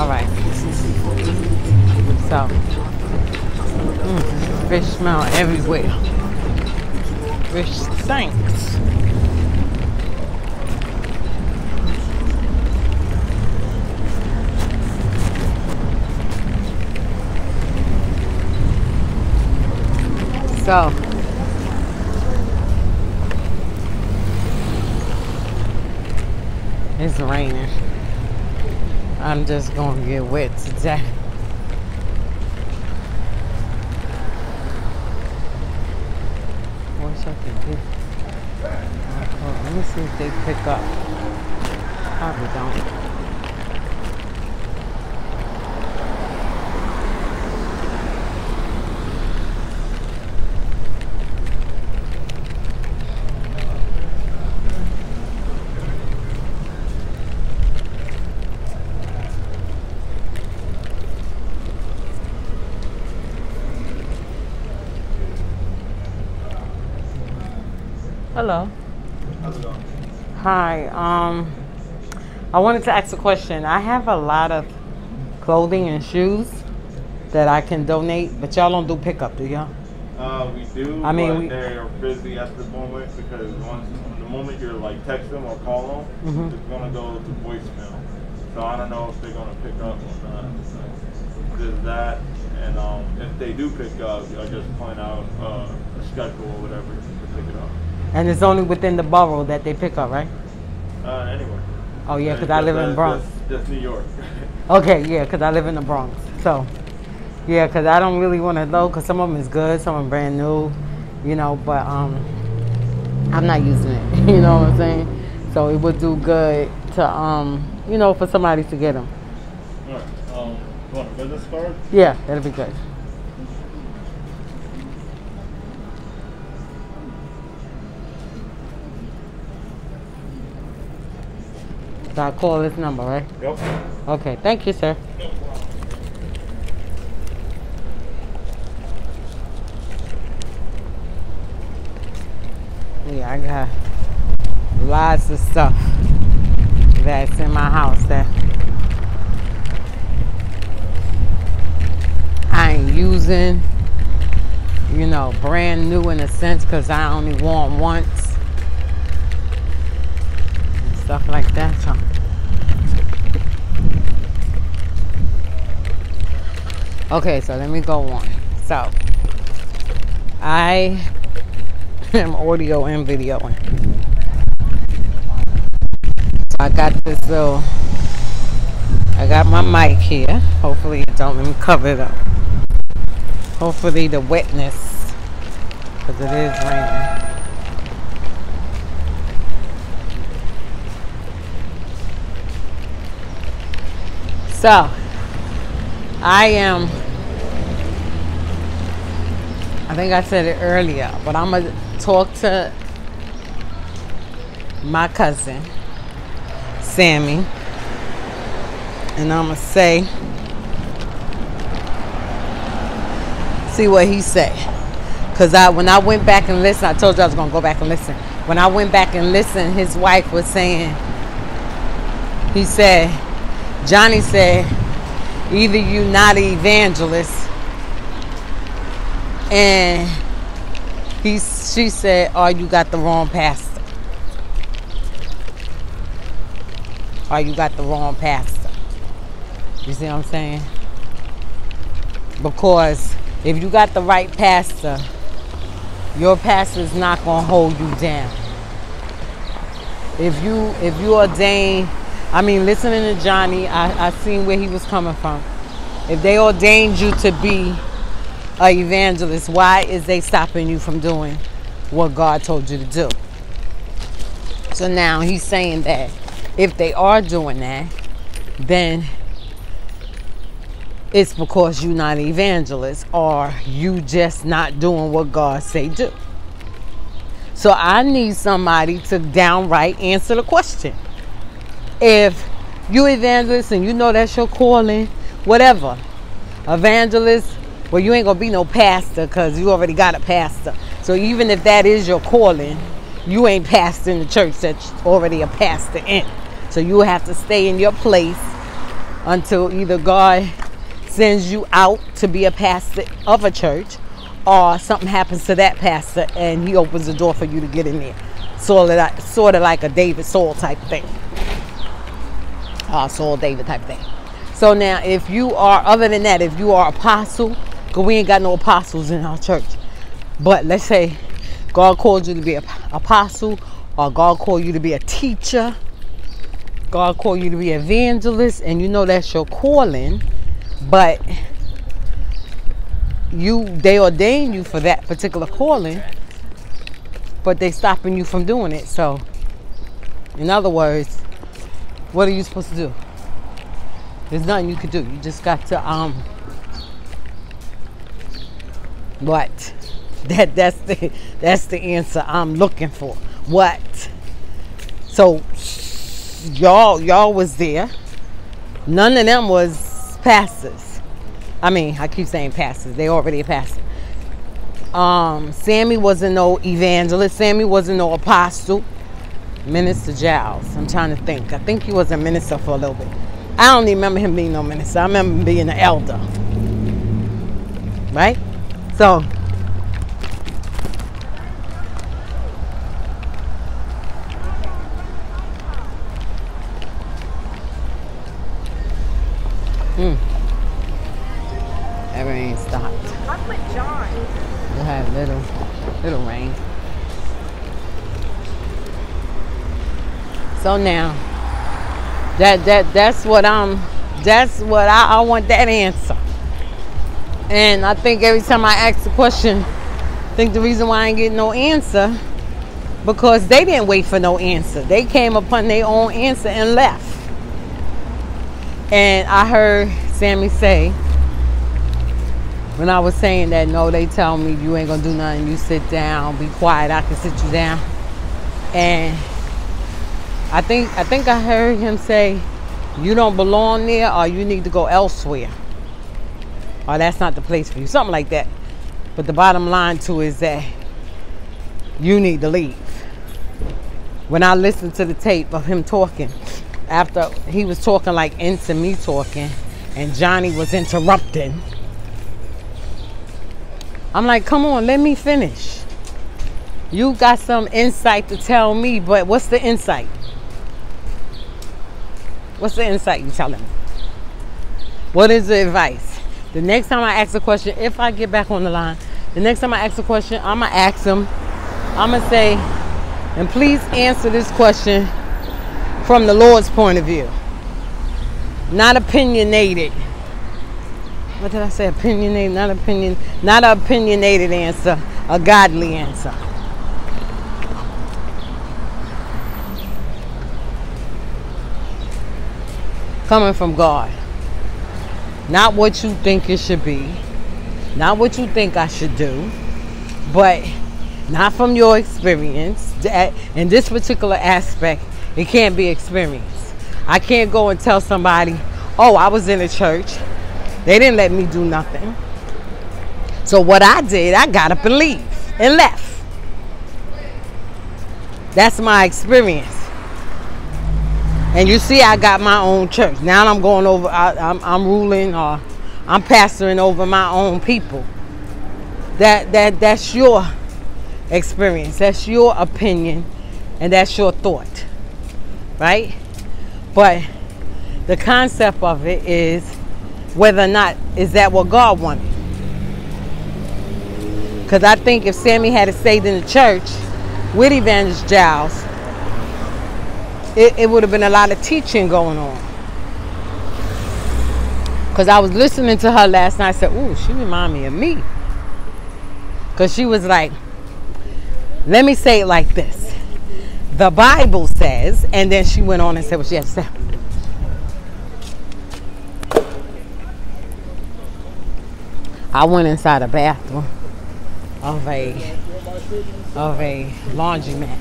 All right. So, fish smell everywhere. Fish stinks. So, it's raining. I'm just gonna get wet today. Wish I could get. Let me see if they pick up. Probably don't. Hello. How's it going? Hi. I wanted to ask a question. I have a lot of clothing and shoes that I can donate, but y'all don't do pickup, do y'all? We do. I mean, but they're busy at the moment because the moment you're like text them or call them, it's gonna go to voicemail. So I don't know if they're gonna pick up or not. So there's that, and if they do pick up, I'll just point out a schedule or whatever to pick it up. And it's only within the borough that they pick up, right? Anywhere. Oh, yeah, because I live in the Bronx. Just New York. Okay, yeah, because I live in the Bronx. So, yeah, because I don't really want to know, because some of them is good, some of them brand new, you know, but I'm not using it, you know what I'm saying? So it would do good to, you know, for somebody to get them. All right. You want a business card? Yeah, that'll be good. So I call this number, right? Yep. Okay, thank you, sir. Yeah, I got lots of stuff that's in my house that I ain't using, you know, brand new in a sense, because I only wore them once and stuff like that. So okay, so let me go on. So I am audio and videoing. So I got this little, I got my mic here. Hopefully it don't, let me cover it up. Hopefully the wetness, because it is raining. So I think I said it earlier, but I'm going to talk to my cousin, Sammy, and I'm going to see what he said. Because when I went back and listened, I told you I was going to go back and listen. When I went back and listened, his wife was saying, he said, Johnny said, either you not an evangelist, and she said, or you got the wrong pastor. Or you got the wrong pastor. You see what I'm saying? Because if you got the right pastor, your pastor is not going to hold you down. If you ordain, I mean, listening to Johnny, I seen where he was coming from. If they ordained you to be an evangelist, why is they stopping you from doing what God told you to do? So now he's saying that if they are doing that, then it's because you're not an evangelist, or you just not doing what God say do. So I need somebody to downright answer the question. If you evangelist and you know that's your calling, whatever, evangelist, well, you ain't gonna be no pastor because you already got a pastor. So even if that is your calling, you ain't pastoring the church that's already a pastor in. So you have to stay in your place until either God sends you out to be a pastor of a church, or something happens to that pastor and he opens the door for you to get in there. Sort of like a David Saul type thing. Saul David type thing. So now, if you are, other than that, if you are apostle, because we ain't got no apostles in our church, but let's say God called you to be an apostle, or God called you to be a teacher, God called you to be an evangelist, and you know that's your calling, but they ordained you for that particular calling, but they stopping you from doing it. So, in other words, what are you supposed to do? There's nothing you could do. You just got to what? That's the answer I'm looking for. What? So y'all was there. None of them was pastors. I mean, I keep saying pastors. They already a pastor. Sammy wasn't no evangelist. Sammy wasn't no apostle. Minister Giles. I'm trying to think. I think he was a minister for a little bit. I don't even remember him being no minister. I remember him being an elder. Right? So, everything stopped. I'm with John. We'll have little rain. So now, that's what I want that answer. And I think every time I ask a question, I think the reason why I ain't getting no answer, because they didn't wait for no answer. They came upon their own answer and left. And I heard Sammy say, when I was saying that, no, they tell me you ain't gonna do nothing, you sit down, be quiet, I can sit you down. And I think I heard him say, you don't belong there, or you need to go elsewhere, or that's not the place for you, something like that. But the bottom line to it is that you need to leave. When I listened to the tape of him talking, after he was talking like into me talking, and Johnny was interrupting, I'm like, come on, let me finish. You got some insight to tell me, but what's the insight? What's the insight you telling me? What is the advice? The next time I ask a question, if I get back on the line, the next time I ask a question, I'm going to ask him, I'm going to say, and please answer this question from the Lord's point of view. Not opinionated. What did I say? Opinionated, not an opinionated answer, a godly answer. Coming from God. Not what you think it should be. Not what you think I should do. But not from your experience. In this particular aspect, it can't be experience. I can't go and tell somebody, oh, I was in a church. They didn't let me do nothing. So what I did, I got up and leave and left. That's my experience. And you see, I got my own church. Now I'm going over, I'm ruling, or I'm pastoring over my own people. That's your experience. That's your opinion. And that's your thought. Right? But the concept of it is whether or not is that what God wanted. Because I think if Sammy had stayed in the church with Evangelist Giles, it would have been a lot of teaching going on. Because I was listening to her last night. I said, ooh, she reminded me of me. Because she was like, let me say it like this. The Bible says, and then she went on and said what she had to say. I went inside a bathroom of a laundromat.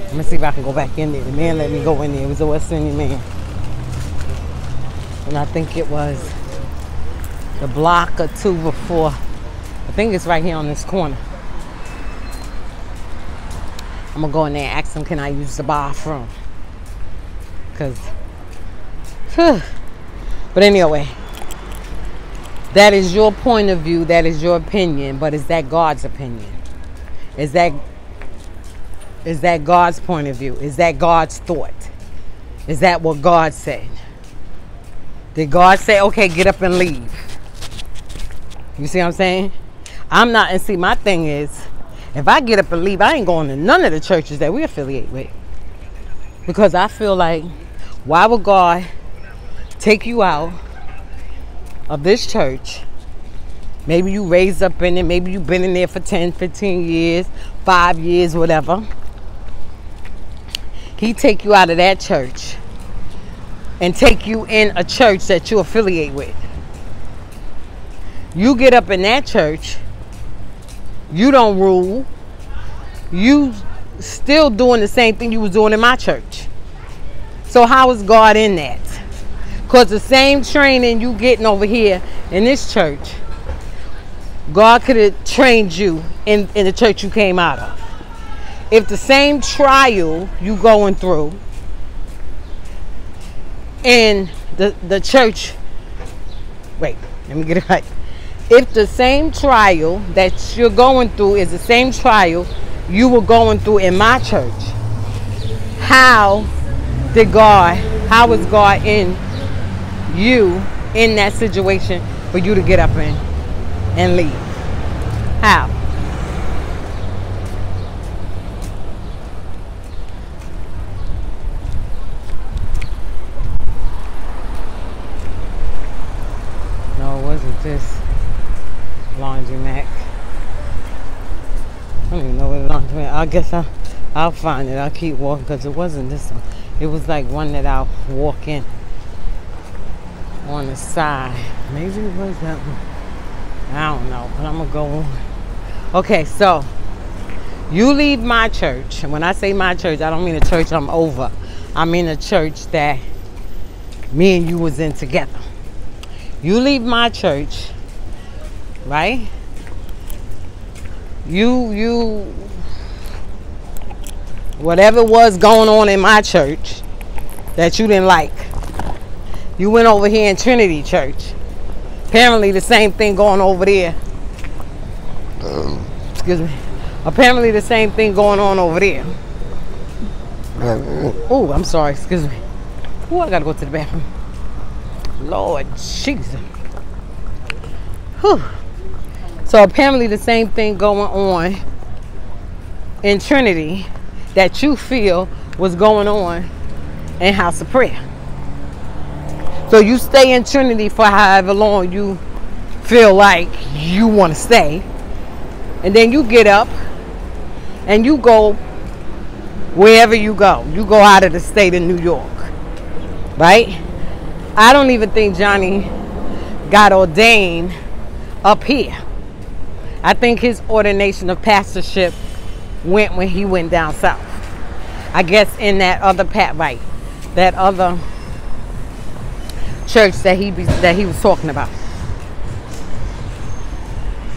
I'm gonna see if I can go back in there. The man let me go in there. It was a West Indian man. And I think it was the block or two before. I think it's right here on this corner. I'm gonna go in there and ask him, can I use the bathroom? Because But anyway, that is your point of view. That is your opinion. But is that God's opinion? Is that God's point of view? Is that God's thought? Is that what God said? Did God say, okay, get up and leave? You see what I'm saying? I'm not, and see, my thing is, if I get up and leave, I ain't going to none of the churches that we affiliate with. Because I feel like, why would God take you out of this church? Maybe you raised up in it. Maybe you've been in there for 10, 15 years, 5 years, whatever. He take you out of that church and take you in a church that you affiliate with. You get up in that church. You don't rule. You still doing the same thing you was doing in my church. So how is God in that? Because the same training you getting over here in this church, God could have trained you in the church you came out of. If the same trial you going through in the church, wait, let me get it right. If the same trial that you're going through is the same trial you were going through in my church, how is God in you in that situation for you to get up and leave? How? No, it wasn't this laundromat. I don't even know what laundromat. I guess I'll find it. I'll keep walking because it wasn't this one. It was like one that I'll walk in on the side. Maybe it was that one. I don't know, but I'm gonna go on. Okay, so you leave my church, and when I say my church, I don't mean the church I'm over. I mean the church that me and you was in together. You leave my church, right? You whatever was going on in my church that you didn't like, you went over here in Trinity Church. Apparently the same thing going over there. Excuse me. Apparently the same thing going on over there. Oh, I'm sorry. Excuse me. Oh, I gotta go to the bathroom. Lord Jesus. Whew. So apparently the same thing going on in Trinity that you feel was going on in House of Prayer. So you stay in Trinity for however long you feel like you want to stay. And then you get up and you go wherever you go. You go out of the state of New York. Right? I don't even think Johnny got ordained up here. I think his ordination of pastorship went when he went down south. I guess in that other that other church that he was talking about.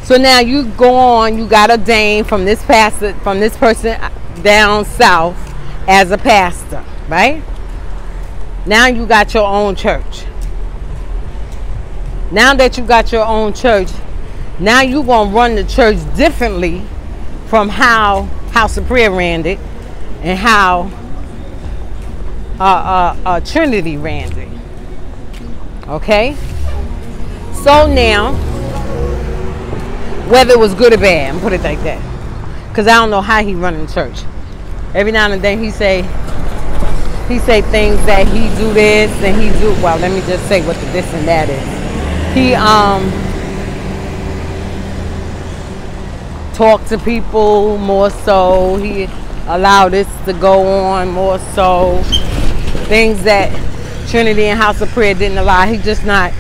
So now you go on, you got ordained from this person down south as a pastor, right? Now you got your own church. Now that you got your own church, now you gonna run the church differently from how House of Prayer ran it and how Trinity ran it. Okay? So now, whether it was good or bad, I'm gonna put it like that, because I don't know how he running the church. Every now and then he say things that he do this and he do, well, let me just say what the this and that is. He talk to people more so. He allow this to go on more so. Things that Trinity and House of Prayer didn't allow. He just not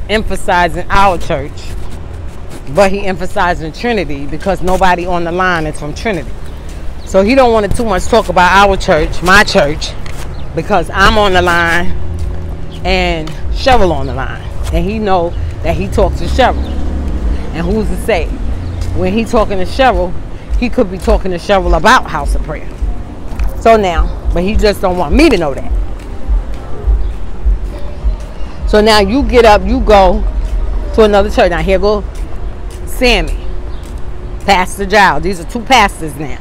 emphasizing our church, but he emphasizing Trinity because nobody on the line is from Trinity. So he don't want to too much talk about our church, my church, because I'm on the line and Cheryl on the line, and he know that he talks to Cheryl. And who's to say when he talking to Cheryl, he could be talking to Cheryl about House of Prayer. So now, but he just don't want me to know that. So now you get up, you go to another church. Now here go Sammy, Pastor Giles. These are two pastors now.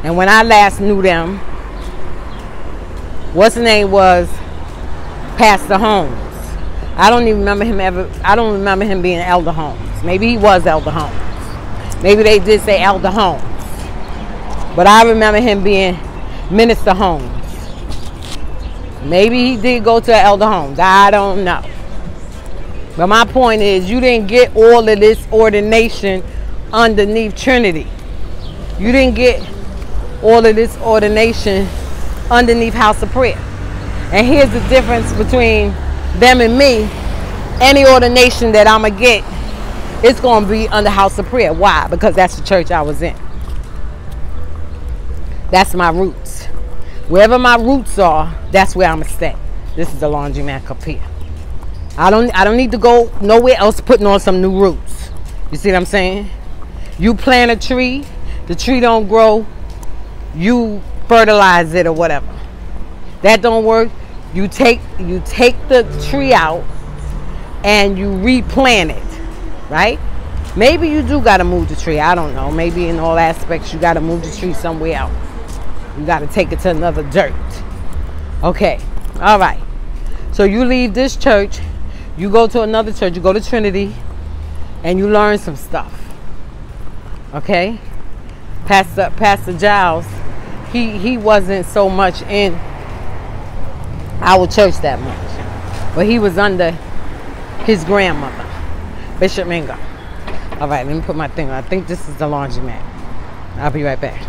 And when I last knew them, what's his name was Pastor Holmes. I don't remember him being Elder Holmes. Maybe he was Elder Holmes. Maybe they did say Elder Holmes. But I remember him being Minister Holmes. Maybe he did go to Elder Holmes. I don't know. But my point is, you didn't get all of this ordination underneath Trinity. You didn't get all of this ordination underneath House of Prayer. And here's the difference between them and me. Any ordination that I'm going to get, it's going to be under House of Prayer. Why? Because that's the church I was in. That's my roots. Wherever my roots are, that's where I'm going to stay. This is the laundromat up here. I don't need to go nowhere else putting on some new roots. You see what I'm saying? You plant a tree, the tree don't grow, you fertilize it or whatever. That don't work. You take the tree out and you replant it, right? Maybe you do got to move the tree. I don't know. Maybe in all aspects you got to move the tree somewhere else. You got to take it to another dirt. Okay. All right. So you leave this church, you go to another church, you go to Trinity, and you learn some stuff. Okay? Pastor Giles, he wasn't so much in our church that much. But he was under his grandmother, Bishop Mingo. All right, let me put my thing on. I think this is the laundromat. I'll be right back.